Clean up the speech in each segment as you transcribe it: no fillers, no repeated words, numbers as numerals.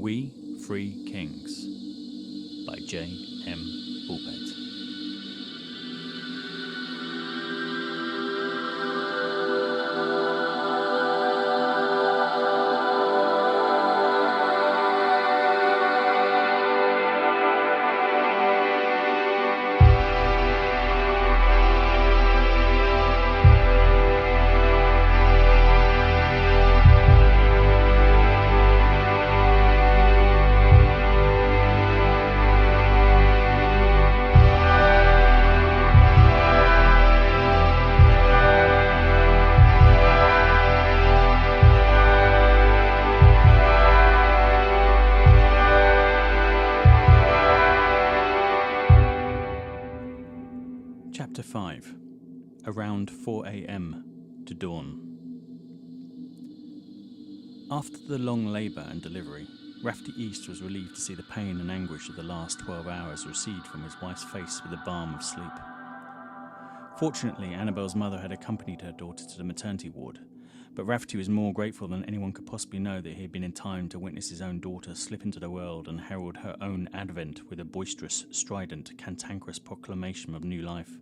We Free Kings by J. M. Bullen. Chapter 5. Around 4 a.m. to dawn. After the long labour and delivery, Rafferty East was relieved to see the pain and anguish of the last 12 hours recede from his wife's face with the balm of sleep. Fortunately, Annabelle's mother had accompanied her daughter to the maternity ward, but Rafferty was more grateful than anyone could possibly know that he had been in time to witness his own daughter slip into the world and herald her own advent with a boisterous, strident, cantankerous proclamation of new life.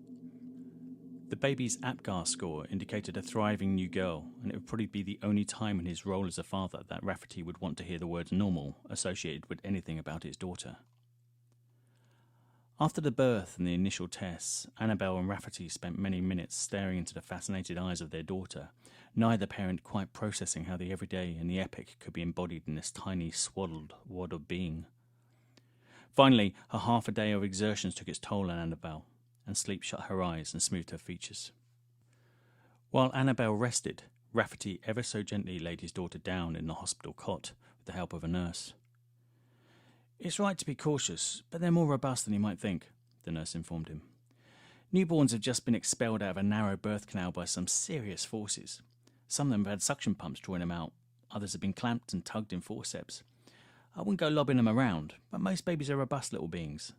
The baby's APGAR score indicated a thriving new girl, and it would probably be the only time in his role as a father that Rafferty would want to hear the word normal associated with anything about his daughter. After the birth and the initial tests, Annabelle and Rafferty spent many minutes staring into the fascinated eyes of their daughter, neither parent quite processing how the everyday and the epic could be embodied in this tiny swaddled wad of being. Finally, a half a day of exertions took its toll on Annabelle, and sleep shut her eyes and smoothed her features. While Annabelle rested, Rafferty ever so gently laid his daughter down in the hospital cot with the help of a nurse. "It's right to be cautious, but they're more robust than you might think," the nurse informed him. "Newborns have just been expelled out of a narrow birth canal by some serious forces. Some of them have had suction pumps drawing them out, others have been clamped and tugged in forceps. I wouldn't go lobbing them around, but most babies are robust little beings."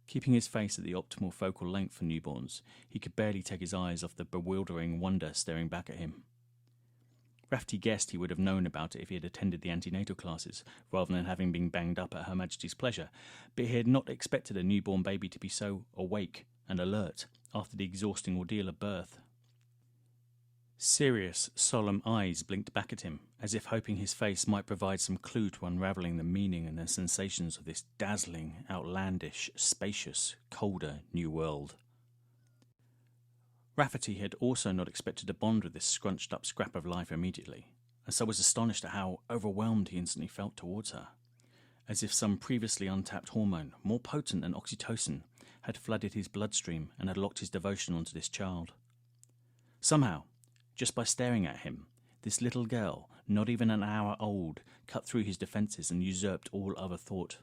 Keeping his face at the optimal focal length for newborns, he could barely take his eyes off the bewildering wonder staring back at him. Rafferty guessed he would have known about it if he had attended the antenatal classes, rather than having been banged up at Her Majesty's pleasure, but he had not expected a newborn baby to be so awake and alert after the exhausting ordeal of birth. Serious, solemn eyes blinked back at him, as if hoping his face might provide some clue to unravelling the meaning and the sensations of this dazzling, outlandish, spacious, colder new world. Rafferty had also not expected to bond with this scrunched-up scrap of life immediately, and so was astonished at how overwhelmed he instantly felt towards her, as if some previously untapped hormone, more potent than oxytocin, had flooded his bloodstream and had locked his devotion onto this child. Somehow, just by staring at him, this little girl, not even an hour old, cut through his defences and usurped all other thought.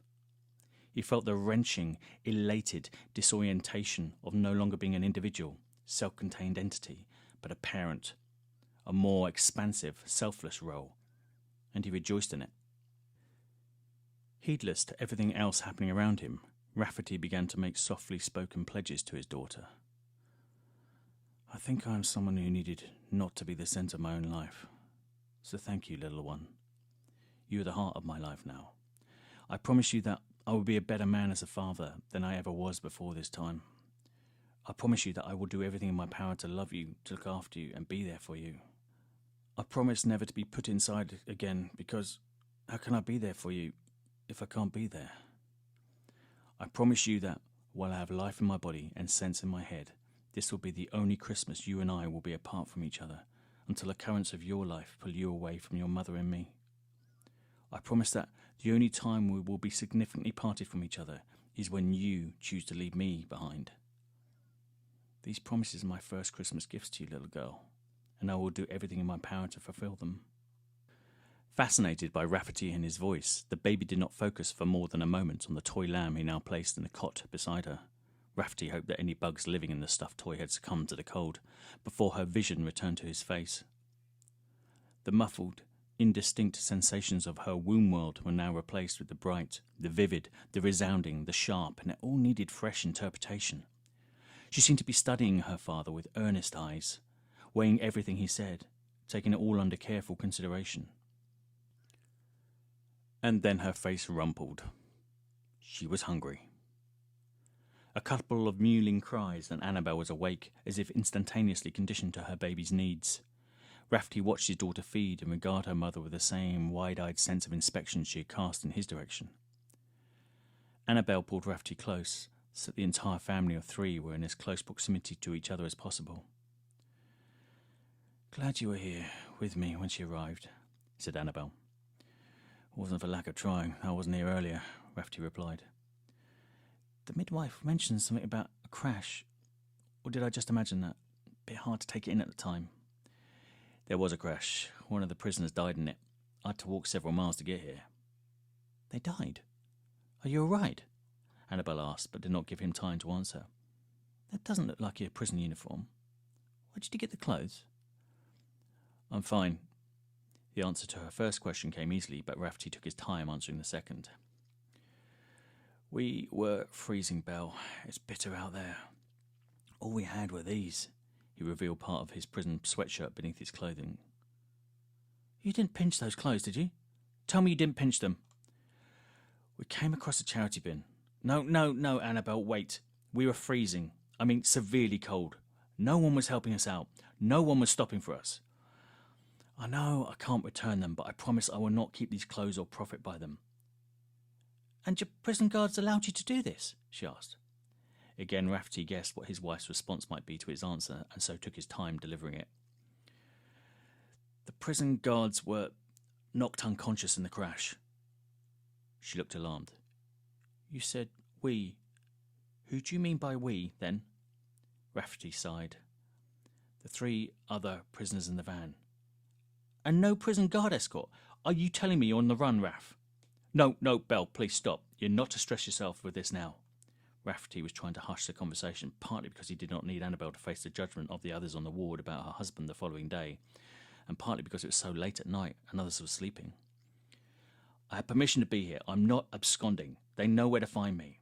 He felt the wrenching, elated disorientation of no longer being an individual, self-contained entity, but a parent, a more expansive, selfless role, and he rejoiced in it. Heedless to everything else happening around him, Rafferty began to make softly spoken pledges to his daughter. "I think I am someone who needed not to be the centre of my own life. So thank you, little one. You are the heart of my life now. I promise you that I will be a better man as a father than I ever was before this time. I promise you that I will do everything in my power to love you, to look after you, and be there for you. I promise never to be put inside again, because how can I be there for you if I can't be there? I promise you that while I have life in my body and sense in my head, this will be the only Christmas you and I will be apart from each other, until the currents of your life pull you away from your mother and me. I promise that the only time we will be significantly parted from each other is when you choose to leave me behind. These promises are my first Christmas gifts to you, little girl, and I will do everything in my power to fulfill them." Fascinated by Rafferty and his voice, the baby did not focus for more than a moment on the toy lamb he now placed in the cot beside her. Rafferty hoped that any bugs living in the stuffed toy had succumbed to the cold, before her vision returned to his face. The muffled, indistinct sensations of her womb world were now replaced with the bright, the vivid, the resounding, the sharp, and it all needed fresh interpretation. She seemed to be studying her father with earnest eyes, weighing everything he said, taking it all under careful consideration. And then her face rumpled. She was hungry. A couple of mewling cries, and Annabel was awake, as if instantaneously conditioned to her baby's needs. Rafferty watched his daughter feed and regard her mother with the same wide-eyed sense of inspection she had cast in his direction. Annabel pulled Rafferty close, so that the entire family of three were in as close proximity to each other as possible. "Glad you were here with me when she arrived," said Annabel. "It wasn't for lack of trying. I wasn't here earlier," Rafferty replied. "The midwife mentioned something about a crash, or did I just imagine that? Bit hard to take it in at the time." "There was a crash. One of the prisoners died in it. I had to walk several miles to get here." "They died? Are you all right?" Annabel asked, but did not give him time to answer. "That doesn't look like your prison uniform. Where did you get the clothes?" "I'm fine." The answer to her first question came easily, but Rafferty took his time answering the second. "We were freezing, Belle. It's bitter out there. All we had were these." He revealed part of his prison sweatshirt beneath his clothing. "You didn't pinch those clothes, did you? Tell me you didn't pinch them." "We came across a charity bin." No, Annabel, wait. We were freezing. I mean, severely cold. No one was helping us out. No one was stopping for us. "I know I can't return them, but I promise I will not keep these clothes or profit by them." "And your prison guards allowed you to do this?" she asked. Again, Rafferty guessed what his wife's response might be to his answer, and so took his time delivering it. "The prison guards were knocked unconscious in the crash." She looked alarmed. "You said we. Who do you mean by we, then?" Rafferty sighed. "The three other prisoners in the van." "And no prison guard escort? Are you telling me you're on the run, Raff?" No, Belle, please stop. You're not to stress yourself with this now." Rafferty was trying to hush the conversation, partly because he did not need Annabel to face the judgment of the others on the ward about her husband the following day, and partly because it was so late at night and others were sleeping. "I had permission to be here. I'm not absconding. They know where to find me.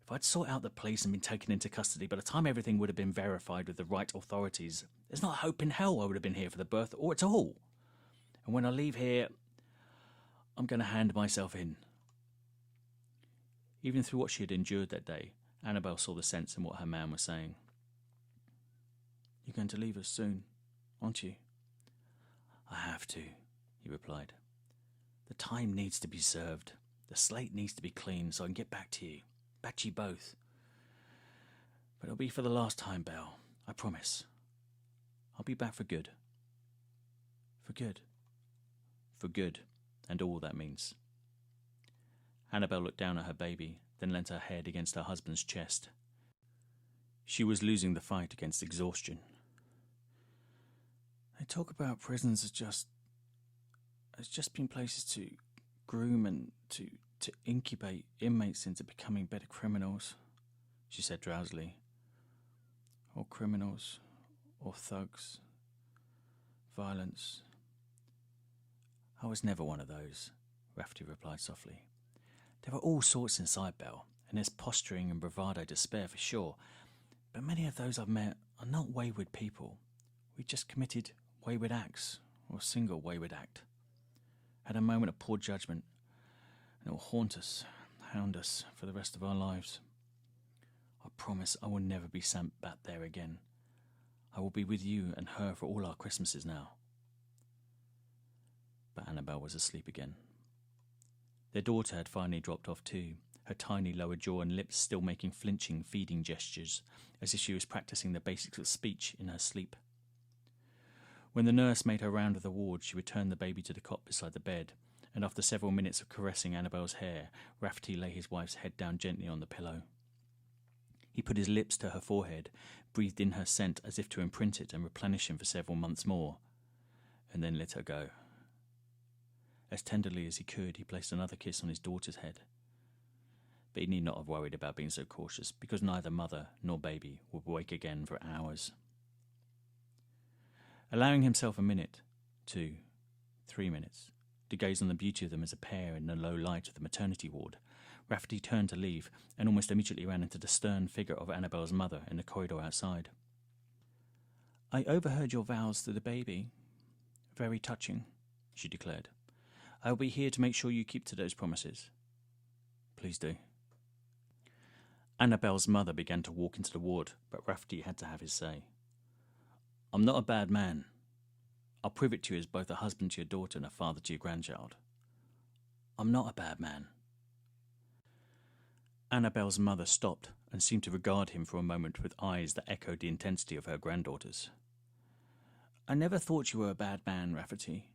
If I'd sought out the police and been taken into custody, by the time everything would have been verified with the right authorities, there's not a hope in hell I would have been here for the birth or at all. And when I leave here, I'm going to hand myself in." Even through what she had endured that day, Annabel saw the sense in what her man was saying. "You're going to leave us soon, aren't you?" "I have to," he replied. "The time needs to be served. The slate needs to be clean so I can get back to you. Back to you both. But it'll be for the last time, Belle. I promise. I'll be back for good." "For good?" "For good, and all that means." Annabel looked down at her baby, then leant her head against her husband's chest. She was losing the fight against exhaustion. "They talk about prisons as just being places to groom and to incubate inmates into becoming better criminals," she said drowsily. "Or criminals, or thugs, violence." "I was never one of those," Rafferty replied softly. "There are all sorts inside, Belle, and there's posturing and bravado to spare for sure, but many of those I've met are not wayward people. We just committed wayward acts, or a single wayward act. Had a moment of poor judgment, and it will haunt us, hound us for the rest of our lives. I promise I will never be sent back there again. I will be with you and her for all our Christmases now." But Annabel was asleep again. Their daughter had finally dropped off too, her tiny lower jaw and lips still making flinching, feeding gestures, as if she was practicing the basics of speech in her sleep. When the nurse made her round of the ward, she returned the baby to the cot beside the bed, and after several minutes of caressing Annabel's hair, Rafferty lay his wife's head down gently on the pillow. He put his lips to her forehead, breathed in her scent as if to imprint it and replenish him for several months more, and then let her go. As tenderly as he could, he placed another kiss on his daughter's head. But he need not have worried about being so cautious, because neither mother nor baby would wake again for hours. Allowing himself a minute, 2, 3 minutes, to gaze on the beauty of them as a pair in the low light of the maternity ward, Rafferty turned to leave, and almost immediately ran into the stern figure of Annabel's mother in the corridor outside. "I overheard your vows to the baby. Very touching," she declared. I will be here to make sure you keep to those promises. Please do. Annabelle's mother began to walk into the ward, but Rafferty had to have his say. I'm not a bad man. I'll prove it to you as both a husband to your daughter and a father to your grandchild. I'm not a bad man. Annabelle's mother stopped and seemed to regard him for a moment with eyes that echoed the intensity of her granddaughter's. I never thought you were a bad man, Rafferty,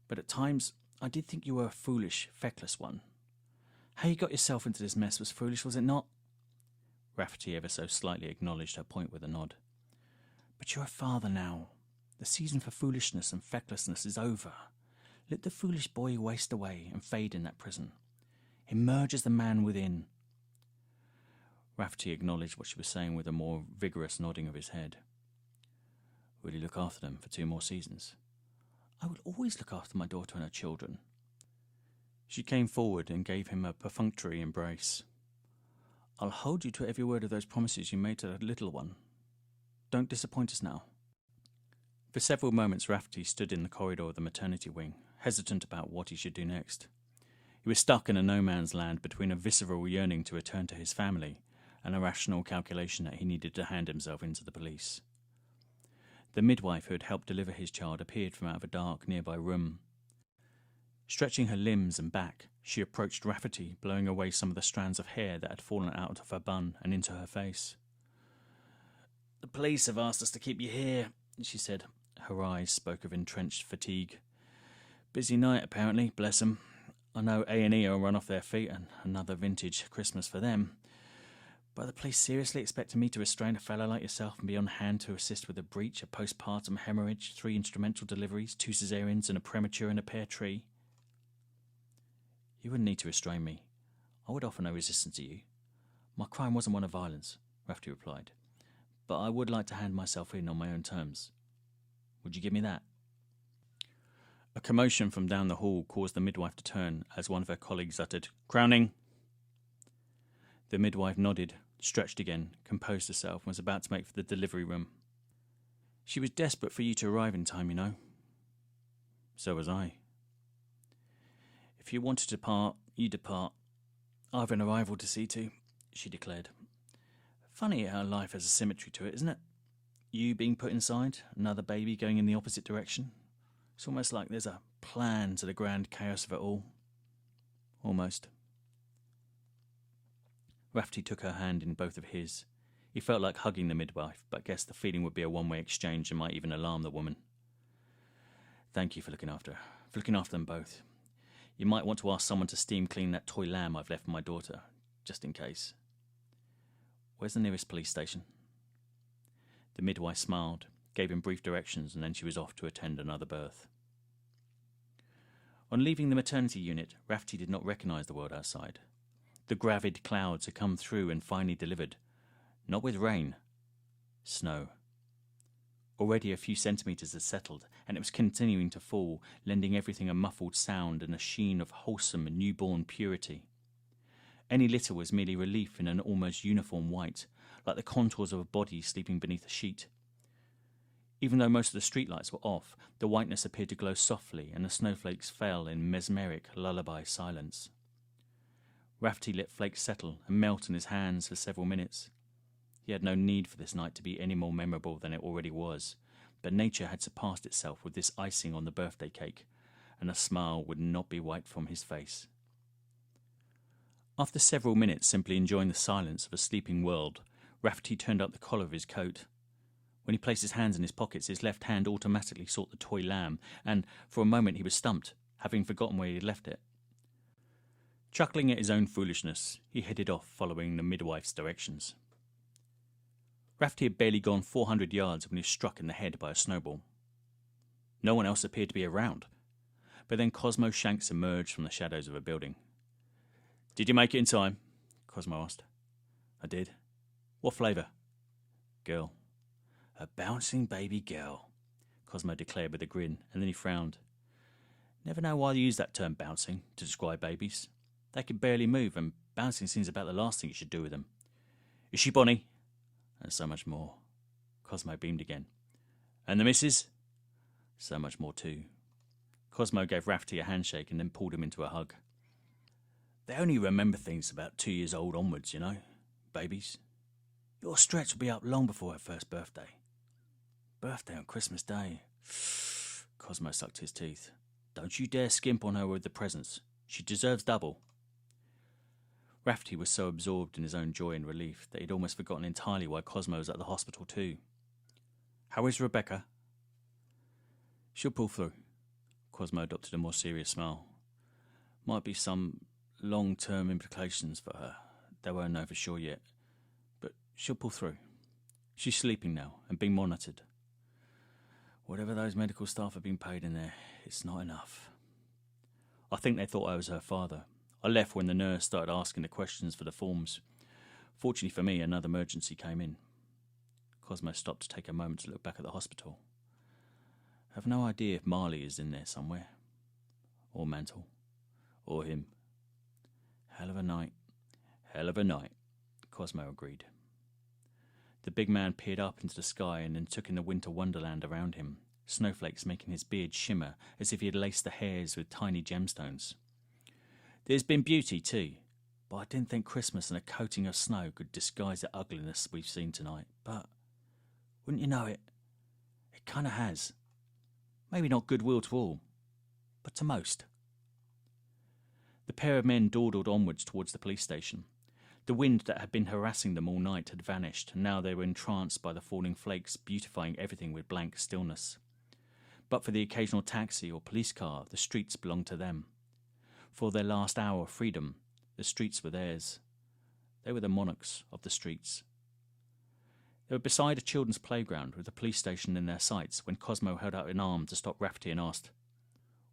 but at times I did think you were a foolish, feckless one. How you got yourself into this mess was foolish, was it not? Rafferty ever so slightly acknowledged her point with a nod. But you're a father now. The season for foolishness and fecklessness is over. Let the foolish boy waste away and fade in that prison. Emerge as the man within. Rafferty acknowledged what she was saying with a more vigorous nodding of his head. Will you look after them for 2 more seasons? I will always look after my daughter and her children. She came forward and gave him a perfunctory embrace. I'll hold you to every word of those promises you made to that little one. Don't disappoint us now. For several moments Rafferty stood in the corridor of the maternity wing, hesitant about what he should do next. He was stuck in a no-man's land between a visceral yearning to return to his family and a rational calculation that he needed to hand himself into the police. The midwife who had helped deliver his child appeared from out of a dark nearby room. Stretching her limbs and back, she approached Rafferty, blowing away some of the strands of hair that had fallen out of her bun and into her face. The police have asked us to keep you here, she said. Her eyes spoke of entrenched fatigue. Busy night, apparently, bless 'em. I know A&E will run off their feet, and another vintage Christmas for them. But are the police seriously expecting me to restrain a fellow like yourself and be on hand to assist with a breach, a postpartum hemorrhage, 3 instrumental deliveries, 2 cesareans, and a premature and a pear tree? You wouldn't need to restrain me. I would offer no resistance to you. My crime wasn't one of violence, Rafferty replied. But I would like to hand myself in on my own terms. Would you give me that? A commotion from down the hall caused the midwife to turn as one of her colleagues uttered, Crowning! The midwife nodded, stretched again, composed herself, and was about to make for the delivery room. She was desperate for you to arrive in time, you know. So was I. If you want to depart, you depart. I've an arrival to see to, she declared. Funny how life has a symmetry to it, isn't it? You being put inside, another baby going in the opposite direction. It's almost like there's a plan to the grand chaos of it all. Almost. Rafferty took her hand in both of his. He felt like hugging the midwife, but guessed the feeling would be a one-way exchange and might even alarm the woman. Thank you for looking after them both. You might want to ask someone to steam clean that toy lamb I've left for my daughter, just in case. Where's the nearest police station? The midwife smiled, gave him brief directions, and then she was off to attend another birth. On leaving the maternity unit, Rafferty did not recognise the world outside. The gravid clouds had come through and finally delivered, not with rain, snow. Already a few centimetres had settled, and it was continuing to fall, lending everything a muffled sound and a sheen of wholesome and newborn purity. Any litter was merely relief in an almost uniform white, like the contours of a body sleeping beneath a sheet. Even though most of the streetlights were off, the whiteness appeared to glow softly, and the snowflakes fell in mesmeric lullaby silence. Rafferty let flakes settle and melt in his hands for several minutes. He had no need for this night to be any more memorable than it already was, but nature had surpassed itself with this icing on the birthday cake, and a smile would not be wiped from his face. After several minutes simply enjoying the silence of a sleeping world, Rafferty turned up the collar of his coat. When he placed his hands in his pockets, his left hand automatically sought the toy lamb, and for a moment he was stumped, having forgotten where he had left it. Chuckling at his own foolishness, he headed off, following the midwife's directions. Rafferty had barely gone 400 yards when he was struck in the head by a snowball. No one else appeared to be around, but then Cosmo Shanks emerged from the shadows of a building. "Did you make it in time?" Cosmo asked. "I did." "What flavour?" "Girl." "A bouncing baby girl," Cosmo declared with a grin, and then he frowned. "Never know why you use that term bouncing to describe babies. They can barely move, and bouncing seems about the last thing you should do with them. Is she bonny?" "And so much more." Cosmo beamed again. "And the missus?" "So much more too." Cosmo gave Rafferty a handshake and then pulled him into a hug. They only remember things about 2 years old onwards, you know, babies. Your Stretch will be up long before her first birthday. Birthday on Christmas Day. Cosmo sucked his teeth. Don't you dare skimp on her with the presents. She deserves double. Rafferty was so absorbed in his own joy and relief that he'd almost forgotten entirely why Cosmo was at the hospital too. How is Rebecca? She'll pull through. Cosmo adopted a more serious smile. Might be some long-term implications for her. They won't know for sure yet. But she'll pull through. She's sleeping now and being monitored. Whatever those medical staff have been paid in there, it's not enough. I think they thought I was her father. I left when the nurse started asking the questions for the forms. Fortunately for me, another emergency came in. Cosmo stopped to take a moment to look back at the hospital. I have no idea if Marley is in there somewhere. Or Mantle. Or him. Hell of a night. Hell of a night, Cosmo agreed. The big man peered up into the sky and then took in the winter wonderland around him, snowflakes making his beard shimmer as if he had laced the hairs with tiny gemstones. There's been beauty too, but I didn't think Christmas and a coating of snow could disguise the ugliness we've seen tonight. But, wouldn't you know it, it kind of has. Maybe not goodwill to all, but to most. The pair of men dawdled onwards towards the police station. The wind that had been harassing them all night had vanished, and now they were entranced by the falling flakes, beautifying everything with blank stillness. But for the occasional taxi or police car, the streets belonged to them. For their last hour of freedom, the streets were theirs. They were the monarchs of the streets. They were beside a children's playground with the police station in their sights when Cosmo held out an arm to stop Rafferty and asked,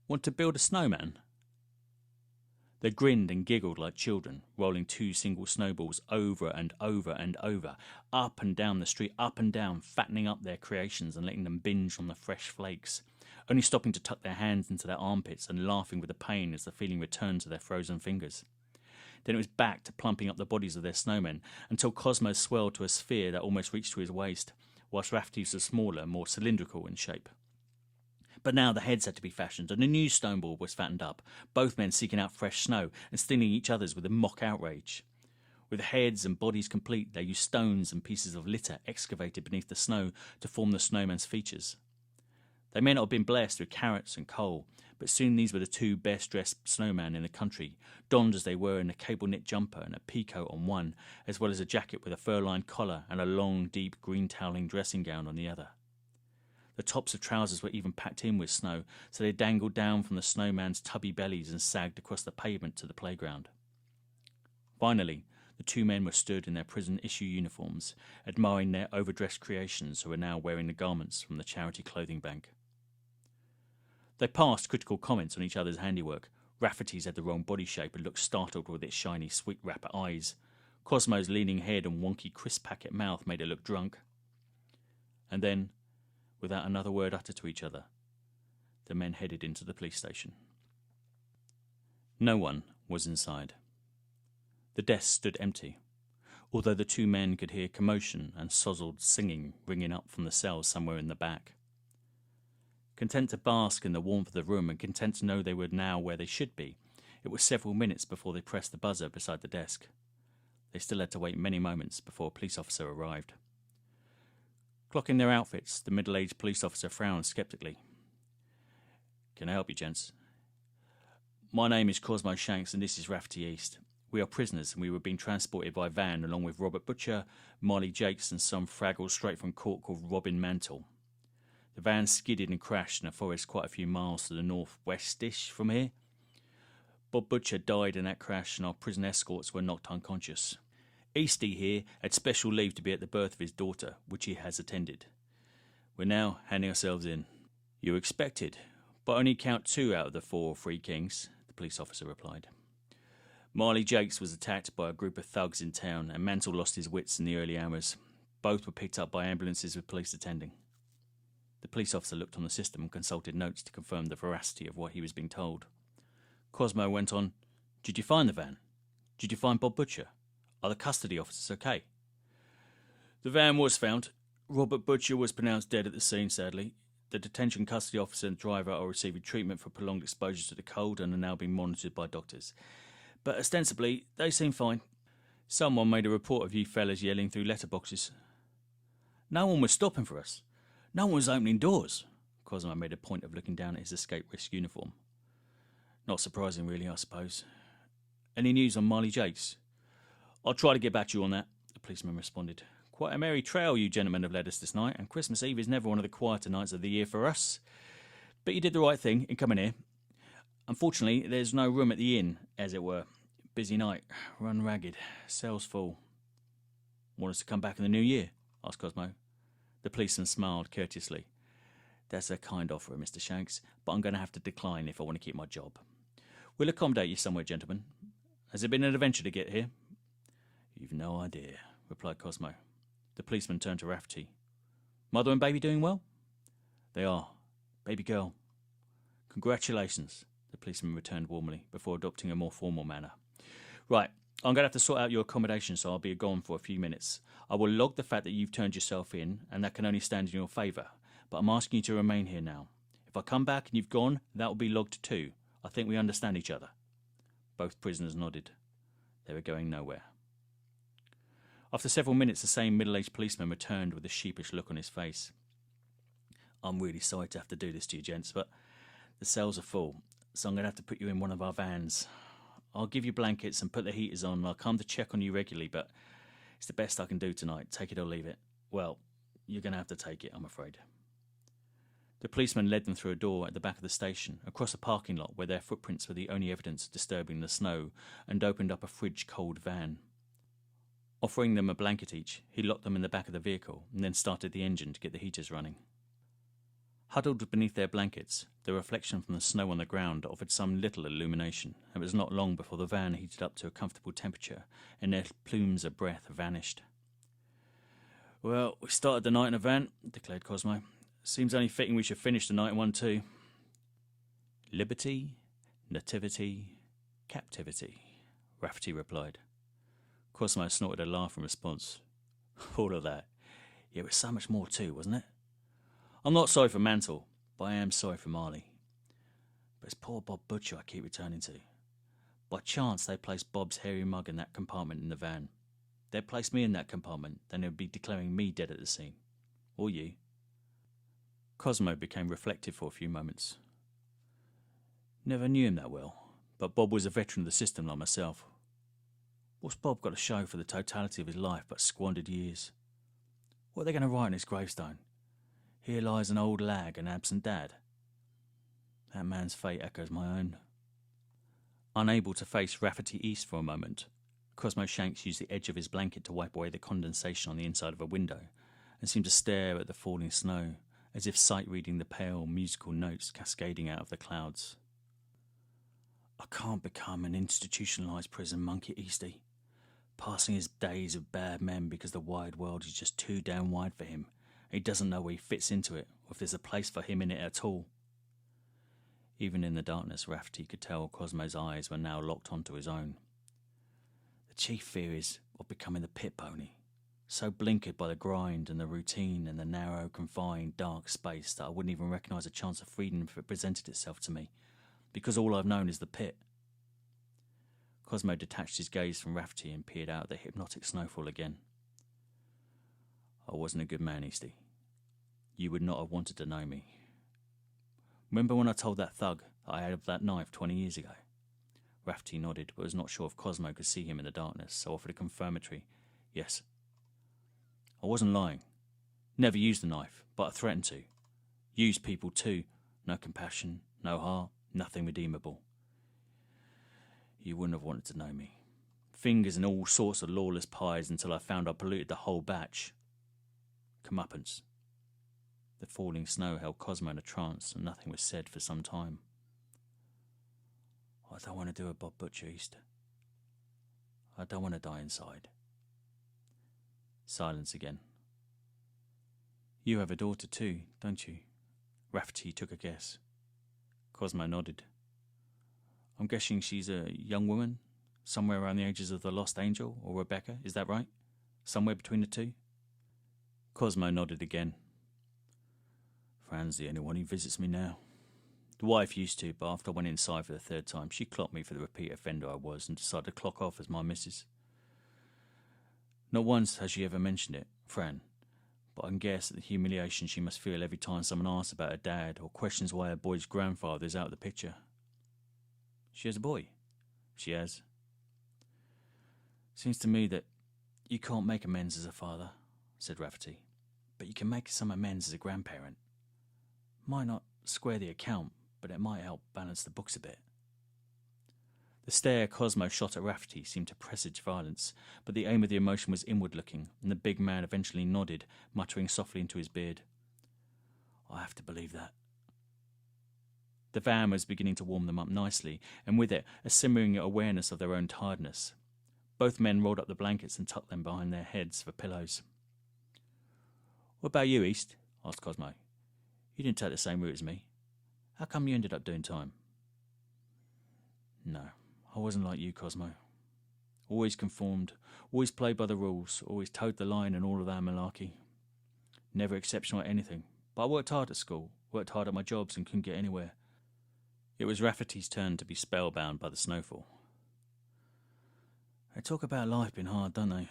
"Want to build a snowman?" They grinned and giggled like children, rolling 2 single snowballs over and over and over, up and down the street, up and down, fattening up their creations and letting them binge on the fresh flakes, only stopping to tuck their hands into their armpits and laughing with the pain as the feeling returned to their frozen fingers. Then it was back to plumping up the bodies of their snowmen, until Cosmo swelled to a sphere that almost reached to his waist, whilst Rafferty's was smaller, more cylindrical in shape. But now the heads had to be fashioned, and a new snowball was fattened up, both men seeking out fresh snow and stinging each other's with a mock outrage. With heads and bodies complete, they used stones and pieces of litter excavated beneath the snow to form the snowman's features. They may not have been blessed with carrots and coal, but soon these were the 2 best-dressed snowmen in the country, donned as they were in a cable-knit jumper and a peacoat on one, as well as a jacket with a fur-lined collar and a long, deep green toweling dressing gown on the other. The tops of trousers were even packed in with snow, so they dangled down from the snowman's tubby bellies and sagged across the pavement to the playground. Finally, the 2 men were stood in their prison-issue uniforms, admiring their overdressed creations who were now wearing the garments from the charity clothing bank. They passed critical comments on each other's handiwork. Rafferty's had the wrong body shape and looked startled with its shiny sweet wrapper eyes. Cosmo's leaning head and wonky crisp packet mouth made it look drunk. And then, without another word uttered to each other, the men headed into the police station. No one was inside. The desks stood empty, although the 2 men could hear commotion and sozzled singing ringing up from the cells somewhere in the back. Content to bask in the warmth of the room and content to know they were now where they should be, it was several minutes before they pressed the buzzer beside the desk. They still had to wait many moments before a police officer arrived. Clocking their outfits, the middle-aged police officer frowned sceptically. "Can I help you, gents?" "My name is Cosmo Shanks and this is Rafferty East. We are prisoners and we were being transported by van along with Robert Butcher, Marley Jakes and some fraggle straight from court called Robin Mantle. The van skidded and crashed in a forest quite a few miles to the northwest-ish from here. Bob Butcher died in that crash and our prison escorts were knocked unconscious. Easty here had special leave to be at the birth of his daughter, which he has attended. We're now handing ourselves in." "You expected, but only count 2 out of the 4 or 3 kings," the police officer replied. "Marley Jakes was attacked by a group of thugs in town and Mantle lost his wits in the early hours. Both were picked up by ambulances with police attending." The police officer looked on the system and consulted notes to confirm the veracity of what he was being told. Cosmo went on, "Did you find the van? Did you find Bob Butcher? Are the custody officers okay?" "The van was found. Robert Butcher was pronounced dead at the scene, sadly. The detention custody officer and driver are receiving treatment for prolonged exposure to the cold and are now being monitored by doctors. But ostensibly, they seem fine. Someone made a report of you fellas yelling through letterboxes. No one was stopping for us. No one was opening doors. Cosmo made a point of looking down at his escape risk uniform. Not surprising, really, I suppose. Any news on Marley Jakes? I'll try to get back to you on that, the policeman responded. Quite a merry trail you gentlemen have led us this night, and Christmas Eve is never one of the quieter nights of the year for us. But you did the right thing in coming here. Unfortunately, there's no room at the inn, as it were. Busy night, run ragged, cells full. Want us to come back in the new year? Asked Cosmo. The policeman smiled courteously. That's a kind offer, Mr. Shanks, but I'm going to have to decline if I want to keep my job. We'll accommodate you somewhere, gentlemen. Has it been an adventure to get here? You've no idea, replied Cosmo. The policeman turned to Rafferty. Mother and baby doing well? They are. Baby girl. Congratulations, the policeman returned warmly, before adopting a more formal manner. Right, I'm going to have to sort out your accommodation, so I'll be gone for a few minutes. I will log the fact that you've turned yourself in, and that can only stand in your favour. But I'm asking you to remain here now. If I come back and you've gone, that will be logged too. I think we understand each other. Both prisoners nodded. They were going nowhere. After several minutes, the same middle-aged policeman returned with a sheepish look on his face. I'm really sorry to have to do this to you, gents, but the cells are full, so I'm going to have to put you in one of our vans. I'll give you blankets and put the heaters on, and I'll come to check on you regularly, but it's the best I can do tonight. Take it or leave it. Well, you're going to have to take it, I'm afraid. The policeman led them through a door at the back of the station, across a parking lot where their footprints were the only evidence disturbing the snow, and opened up a fridge-cold van. Offering them a blanket each, he locked them in the back of the vehicle and then started the engine to get the heaters running. Huddled beneath their blankets, the reflection from the snow on the ground offered some little illumination, and it was not long before the van heated up to a comfortable temperature and their plumes of breath vanished. Well, we started the night in a van, declared Cosmo. Seems only fitting we should finish the night in one too. Liberty, nativity, captivity, Rafferty replied. Cosmo snorted a laugh in response. All of that. Yeah, it was so much more too, wasn't it? I'm not sorry for Mantle, but I am sorry for Marley. But it's poor Bob Butcher I keep returning to. By chance, they placed Bob's hairy mug in that compartment in the van. They'd placed me in that compartment, then they'd be declaring me dead at the scene. Or you. Cosmo became reflective for a few moments. Never knew him that well, but Bob was a veteran of the system like myself. What's Bob got to show for the totality of his life but squandered years? What are they going to write on his gravestone? Here lies an old lag and absent dad. That man's fate echoes my own. Unable to face Rafferty East for a moment, Cosmo Shanks used the edge of his blanket to wipe away the condensation on the inside of a window and seemed to stare at the falling snow, as if sight-reading the pale musical notes cascading out of the clouds. I can't become an institutionalised prison monkey, Easty, passing his days of bad men because the wide world is just too damn wide for him. He doesn't know where he fits into it, or if there's a place for him in it at all. Even in the darkness, Rafferty could tell Cosmo's eyes were now locked onto his own. The chief fear is of becoming the pit pony, so blinkered by the grind and the routine and the narrow, confined, dark space that I wouldn't even recognise a chance of freedom if it presented itself to me, because all I've known is the pit. Cosmo detached his gaze from Rafferty and peered out at the hypnotic snowfall again. I wasn't a good man, Easty. You would not have wanted to know me. Remember when I told that thug that I had that knife 20 years ago? Rafferty nodded, but was not sure if Cosmo could see him in the darkness, so offered a confirmatory yes. I wasn't lying. Never used the knife, but I threatened to. Used people too. No compassion, no heart, nothing redeemable. You wouldn't have wanted to know me. Fingers in all sorts of lawless pies until I found I polluted the whole batch. Comeuppance. The falling snow held Cosmo in a trance, and nothing was said for some time. I don't want to do a Bob Butcher, East. I don't want to die inside. Silence again. You have a daughter too, don't you? Rafferty took a guess. Cosmo nodded. I'm guessing she's a young woman, somewhere around the ages of the Lost Angel or Rebecca, is that right? Somewhere between the two? Cosmo nodded again. Fran's the only one who visits me now. The wife used to, but after I went inside for the third time, she clocked me for the repeat offender I was and decided to clock off as my missus. Not once has she ever mentioned it, Fran, but I can guess at the humiliation she must feel every time someone asks about her dad or questions why her boy's grandfather is out of the picture. She has a boy. She has. Seems to me that you can't make amends as a father, said Rafferty, but you can make some amends as a grandparent. Might not square the account, but it might help balance the books a bit. The stare Cosmo shot at Rafferty seemed to presage violence, but the aim of the emotion was inward-looking, and the big man eventually nodded, muttering softly into his beard. I have to believe that. The van was beginning to warm them up nicely, and with it a simmering awareness of their own tiredness. Both men rolled up the blankets and tucked them behind their heads for pillows. What about you, East? Asked Cosmo. You didn't take the same route as me. How come you ended up doing time? No, I wasn't like you, Cosmo. Always conformed, always played by the rules, always towed the line and all of that malarkey. Never exceptional at anything, but I worked hard at school, worked hard at my jobs and couldn't get anywhere. It was Rafferty's turn to be spellbound by the snowfall. They talk about life being hard, don't they?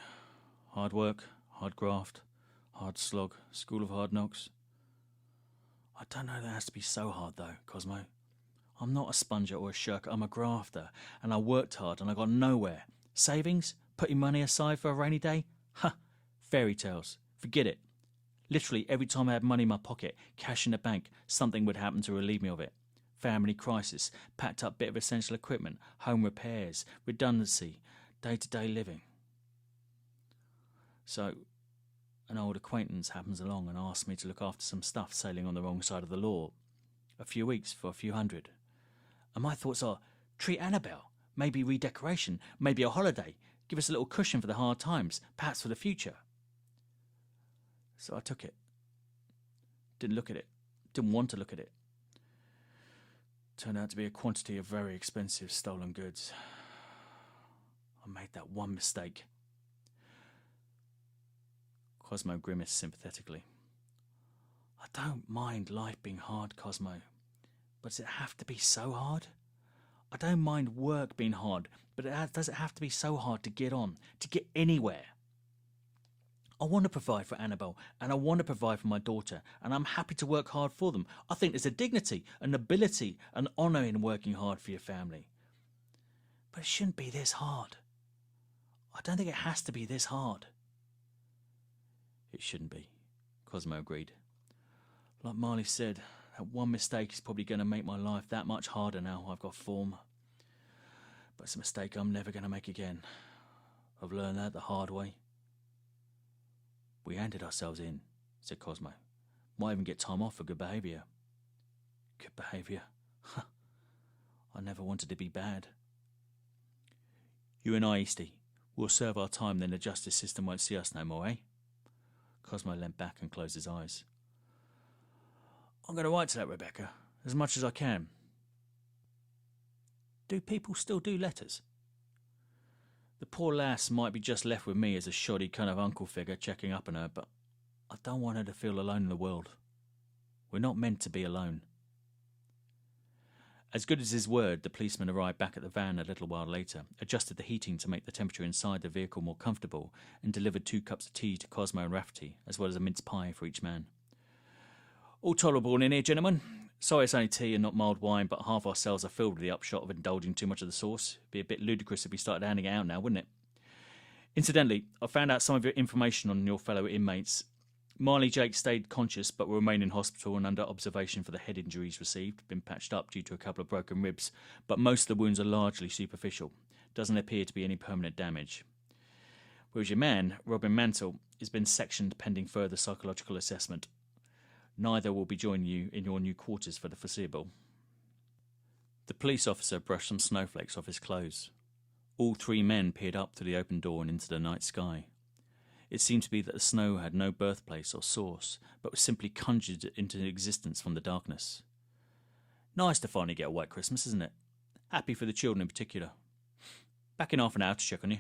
Hard work, hard graft, hard slog, school of hard knocks. I don't know that it has to be so hard though, Cosmo. I'm not a sponger or a shirker, I'm a grafter, and I worked hard and I got nowhere. Savings? Putting money aside for a rainy day? Ha! Fairy tales. Forget it. Literally every time I had money in my pocket, cash in the bank, something would happen to relieve me of it. Family crisis, packed up bit of essential equipment, home repairs, redundancy, day-to-day living. So, an old acquaintance happens along and asks me to look after some stuff sailing on the wrong side of the law. A few weeks for a few hundred. And my thoughts are, treat Annabelle, maybe redecoration, maybe a holiday, give us a little cushion for the hard times, perhaps for the future. So I took it. Didn't look at it. Didn't want to look at it. Turned out to be a quantity of very expensive stolen goods. I made that one mistake. Cosmo grimaced sympathetically. I don't mind life being hard, Cosmo, but does it have to be so hard? I don't mind work being hard, but does it have to be so hard to get on, to get anywhere? I want to provide for Annabelle, and I want to provide for my daughter, and I'm happy to work hard for them. I think there's a dignity, a nobility, an honour in working hard for your family. But it shouldn't be this hard. I don't think it has to be this hard. It shouldn't be, Cosmo agreed. Like Marley said, that one mistake is probably going to make my life that much harder now I've got form. But it's a mistake I'm never going to make again. I've learned that the hard way. We handed ourselves in, said Cosmo. Might even get time off for good behaviour. Good behaviour? I never wanted to be bad. You and I, Eastie, we'll serve our time, then the justice system won't see us no more, eh? Cosmo leant back and closed his eyes. I'm going to write to that Rebecca, as much as I can. Do people still do letters? The poor lass might be just left with me as a shoddy kind of uncle figure checking up on her, but I don't want her to feel alone in the world. We're not meant to be alone. As good as his word, the policeman arrived back at the van a little while later, adjusted the heating to make the temperature inside the vehicle more comfortable, and delivered 2 cups of tea to Cosmo and Rafferty, as well as a mince pie for each man. All tolerable in here, gentlemen. Sorry it's only tea and not mild wine, but half our cells are filled with the upshot of indulging too much of the sauce. It'd be a bit ludicrous if we started handing it out now, wouldn't it? Incidentally, I found out some of your information on your fellow inmates. Marley Jake stayed conscious but will remain in hospital and under observation for the head injuries received. Been patched up due to a couple of broken ribs, but most of the wounds are largely superficial. Doesn't appear to be any permanent damage. Whereas your man, Robin Mantle, has been sectioned pending further psychological assessment. Neither will be joining you in your new quarters for the foreseeable. The police officer brushed some snowflakes off his clothes. All 3 men peered up through the open door and into the night sky. It seemed to be that the snow had no birthplace or source, but was simply conjured into existence from the darkness. Nice to finally get a white Christmas, isn't it? Happy for the children in particular. Back in half an hour to check on you.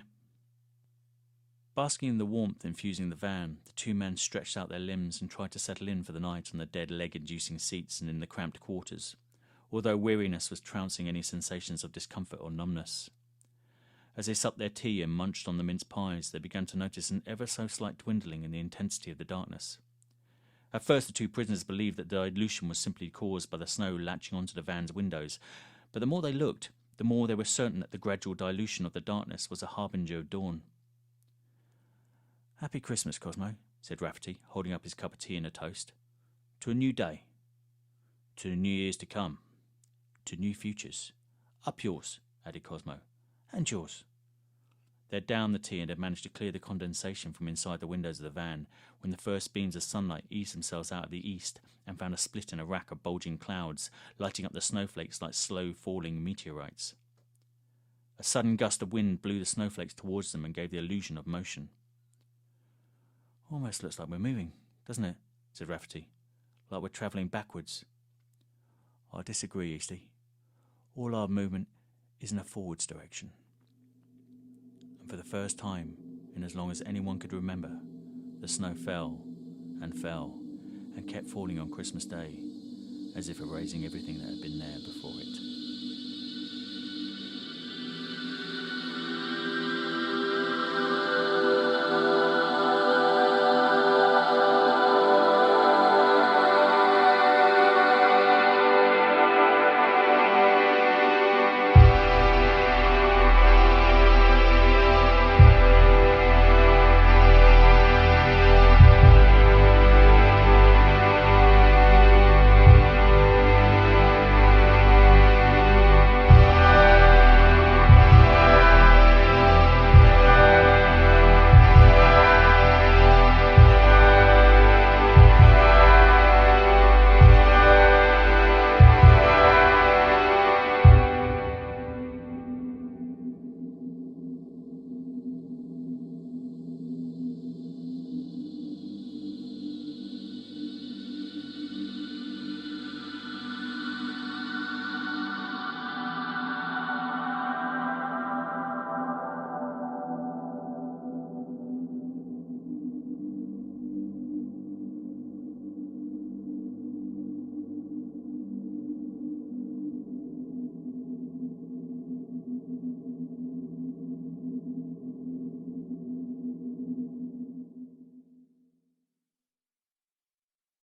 Basking in the warmth infusing the van, the two men stretched out their limbs and tried to settle in for the night on the dead leg-inducing seats and in the cramped quarters, although weariness was trouncing any sensations of discomfort or numbness. As they supped their tea and munched on the mince pies, they began to notice an ever so slight dwindling in the intensity of the darkness. At first the two prisoners believed that the dilution was simply caused by the snow latching onto the van's windows, but the more they looked, the more they were certain that the gradual dilution of the darkness was a harbinger of dawn. "Happy Christmas, Cosmo," said Rafferty, holding up his cup of tea and a toast. "To a new day. To the new years to come. To new futures. Up yours," added Cosmo. "And yours." They had downed the tea and had managed to clear the condensation from inside the windows of the van when the first beams of sunlight eased themselves out of the east and found a split in a rack of bulging clouds, lighting up the snowflakes like slow-falling meteorites. A sudden gust of wind blew the snowflakes towards them and gave the illusion of motion. "Almost looks like we're moving, doesn't it?" said Rafferty. "Like we're travelling backwards." "I disagree, Eastie. All our movement is in a forwards direction." And for the first time, in as long as anyone could remember, the snow fell and kept falling on Christmas Day, as if erasing everything that had been there before it.